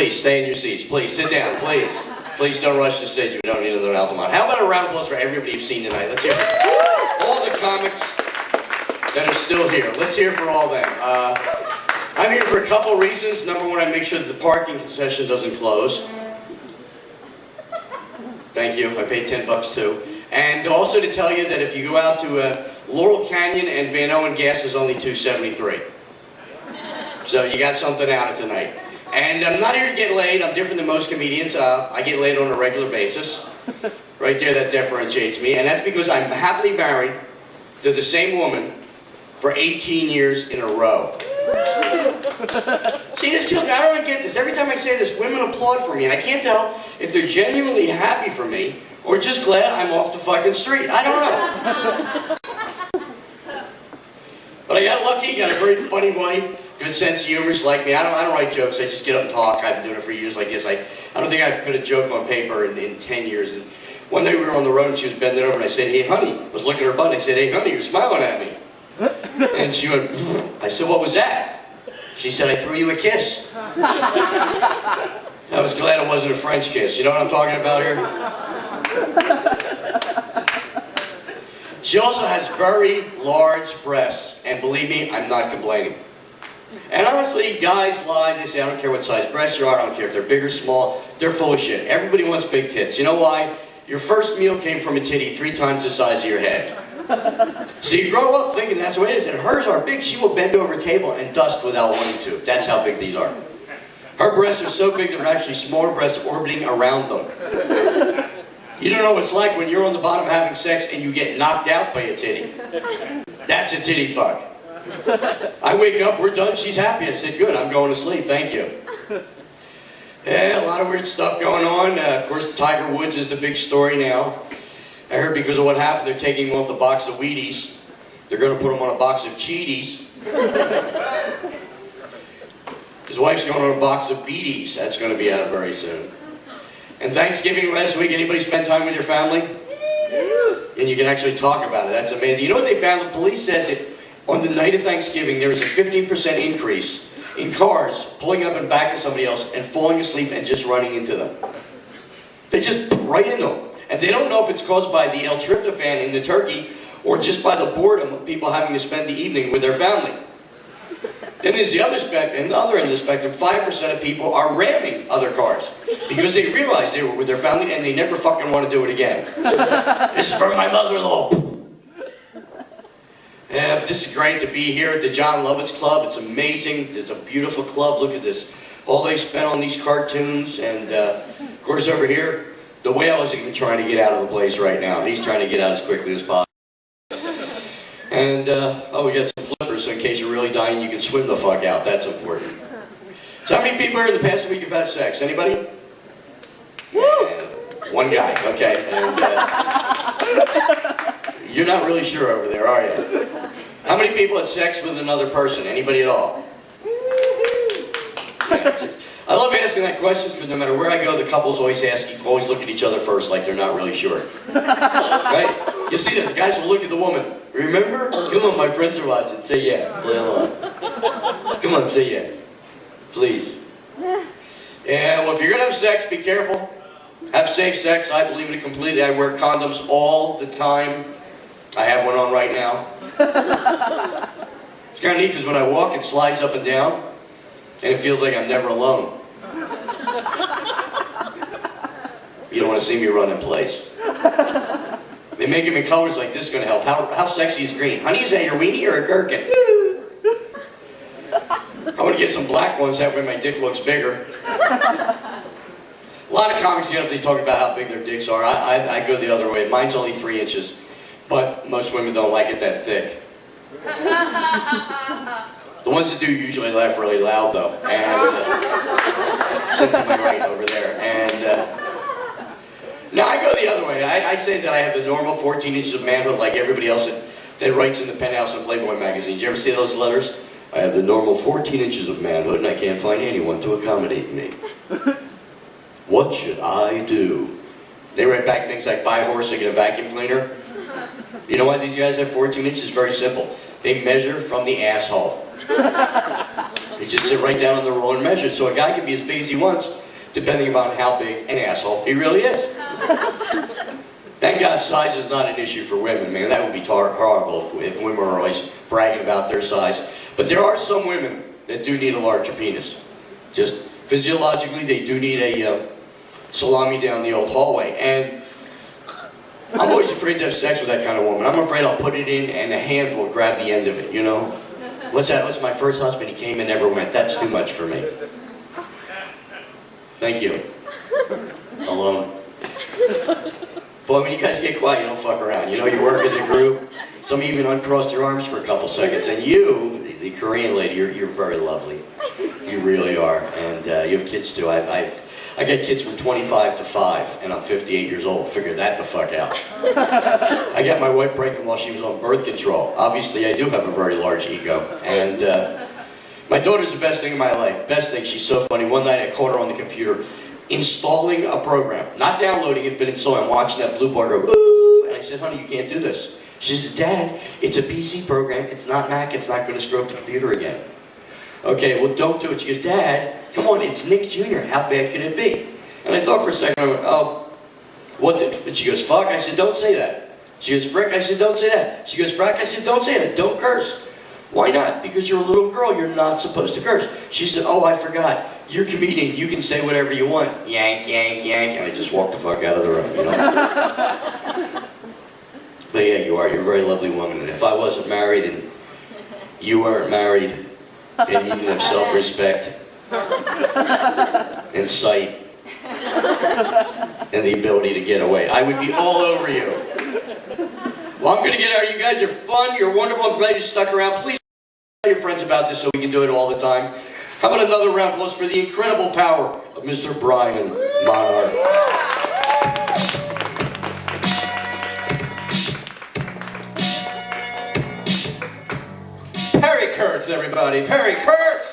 Please, stay in your seats. Please, sit down, please. Please don't rush the stage. We don't need another Altamont. How about a round of applause for everybody you've seen tonight? Let's hear for all the comics that are still here. Let's hear for all them. I'm here for a couple reasons. Number one, I make sure that the parking concession doesn't close. Thank you. I paid $10 too. And also to tell you that if you go out to Laurel Canyon and Van Owen, gas is only $2.73. So you got something out of tonight. And I'm not here to get laid. I'm different than most comedians. I get laid on a regular basis. Right there, that differentiates me. And that's because I'm happily married to the same woman for 18 years in a row. See, this kills me. I don't even get this. Every time I say this, women applaud for me. And I can't tell if they're genuinely happy for me or just glad I'm off the fucking street. I don't know. But I got lucky. Got a very funny wife. Good sense of humor. She's like me. I don't write jokes. I just get up and talk. I've been doing it for years like this. I don't think I've put a joke on paper in 10 years. And one day we were on the road and she was bending over and I said, "Hey, honey." I was looking at her butt and I said, "Hey, honey, you're smiling at me." And she went, "Pfft." I said, "What was that?" She said, "I threw you a kiss." I was glad it wasn't a French kiss. You know what I'm talking about here? She also has very large breasts. And believe me, I'm not complaining. And honestly, guys lie. They say, "I don't care what size breasts you are. I don't care if they're big or small." They're full of shit. Everybody wants big tits. You know why? Your first meal came from a titty 3 times the size of your head. So you grow up thinking that's the way it is. And hers are big. She will bend over a table and dust without wanting to. That's how big these are. Her breasts are so big there are actually smaller breasts orbiting around them. You don't know what it's like when you're on the bottom having sex and you get knocked out by a titty. That's a titty fuck. I wake up, we're done, she's happy. I said, "Good, I'm going to sleep, thank you." Yeah, a lot of weird stuff going on. Of course, Tiger Woods is the big story now. I heard because of what happened, they're taking him off the box of Wheaties. They're going to put him on a box of Cheaties. His wife's going on a box of Beaties. That's going to be out very soon. And Thanksgiving last week, anybody spend time with your family? And you can actually talk about it. That's amazing. You know what they found? The police said that on the night of Thanksgiving, there was a 15% increase in cars pulling up in back of somebody else and falling asleep and just running into them. They just right into them. And they don't know if it's caused by the L-tryptophan in the turkey or just by the boredom of people having to spend the evening with their family. Then there's the other spectrum, the other end of the spectrum, 5% of people are ramming other cars because they realize they were with their family and they never fucking want to do it again. This is for my mother-in-law. Yeah, this is great to be here at the John Lovitz Club. It's amazing. It's a beautiful club. Look at this. All they spent on these cartoons. And, of course, over here, the whale is even trying to get out of the place right now. He's trying to get out as quickly as possible. And, oh, we got some flippers, so in case you're really dying, you can swim the fuck out. That's important. So how many people here in the past week have had sex? Anybody? Yeah, one guy. Okay. And, you're not really sure over there, are you? How many people had sex with another person? Anybody at all? Yeah, I love asking that question because no matter where I go, the couples always look at each other first like they're not really sure. Right? You see that? The guys will look at the woman. "Remember? Come on, my friends are watching. Say yeah. Play along. Come on, say yeah. Please." Yeah, well, if you're going to have sex, be careful. Have safe sex. I believe in it completely. I wear condoms all the time. I have one on right now. It's kind of neat because when I walk, it slides up and down, and it feels like I'm never alone. You don't want to see me run in place. They make them in colors like this is going to help. How sexy is green? Honey, is that your weenie or a gherkin? I want to get some black ones, that way my dick looks bigger. A lot of comics get up, they talk about how big their dicks are. I go the other way. Mine's only 3 inches. But most women don't like it that thick. The ones that do usually laugh really loud, though. And sit to my right over there. And no, I go the other way. I say that I have the normal 14 inches of manhood like everybody else that writes in the Penthouse and Playboy magazine. Did you ever see those letters? "I have the normal 14 inches of manhood and I can't find anyone to accommodate me. What should I do?" They write back things like, "Buy a horse and get a vacuum cleaner." You know why these guys have 14 inches? Very simple. They measure from the asshole. They just sit right down on the roll and measure. So a guy can be as big as he wants, depending upon how big an asshole he really is. Thank God size is not an issue for women, man. That would be horrible if women were always bragging about their size. But there are some women that do need a larger penis. Just physiologically, they do need a salami down the old hallway. And I'm always afraid to have sex with that kind of woman. I'm afraid I'll put it in and the hand will grab the end of it, you know? What's that? What's my first husband? He came and never went. That's too much for me. Thank you. Alone. Boy, when you guys get quiet, you don't fuck around. You know, you work as a group. Some even uncrossed your arms for a couple seconds. And you, the Korean lady, you're very lovely. You really are. And you have kids too. I got kids from 25 to 5, and I'm 58 years old. Figure that the fuck out. I got my wife pregnant while she was on birth control. Obviously, I do have a very large ego. And my daughter's the best thing in my life. Best thing, she's so funny. One night I caught her on the computer installing a program. Not downloading it, but installing. I'm watching that blue bar go, woo, and I said, honey, you can't do this. She says, Dad, it's a PC program. It's not Mac. It's not going to screw up the computer again. Okay, well, don't do it. She goes, Dad, come on, it's Nick Jr. How bad could it be? And I thought for a second, I went, oh, what the? And she goes, fuck. I said, don't say that. She goes, frick. I said, don't say that. She goes, frack. I said, don't say that. Don't curse. Why not? Because you're a little girl. You're not supposed to curse. She said, oh, I forgot. You're a comedian. You can say whatever you want. Yank, yank, yank. And I just walked the fuck out of the room, you know? But yeah, you are. You're a very lovely woman. And if I wasn't married and you weren't married and you didn't have self-respect and sight and the ability to get away, I would be all over you. Well, I'm going to get out. You guys are fun. You're wonderful. I'm glad you stuck around. Please tell your friends about this so we can do it all the time. How about another round of applause for the incredible power of Mr. Brian Monarch. Perry Kurtz, everybody. Perry Kurtz!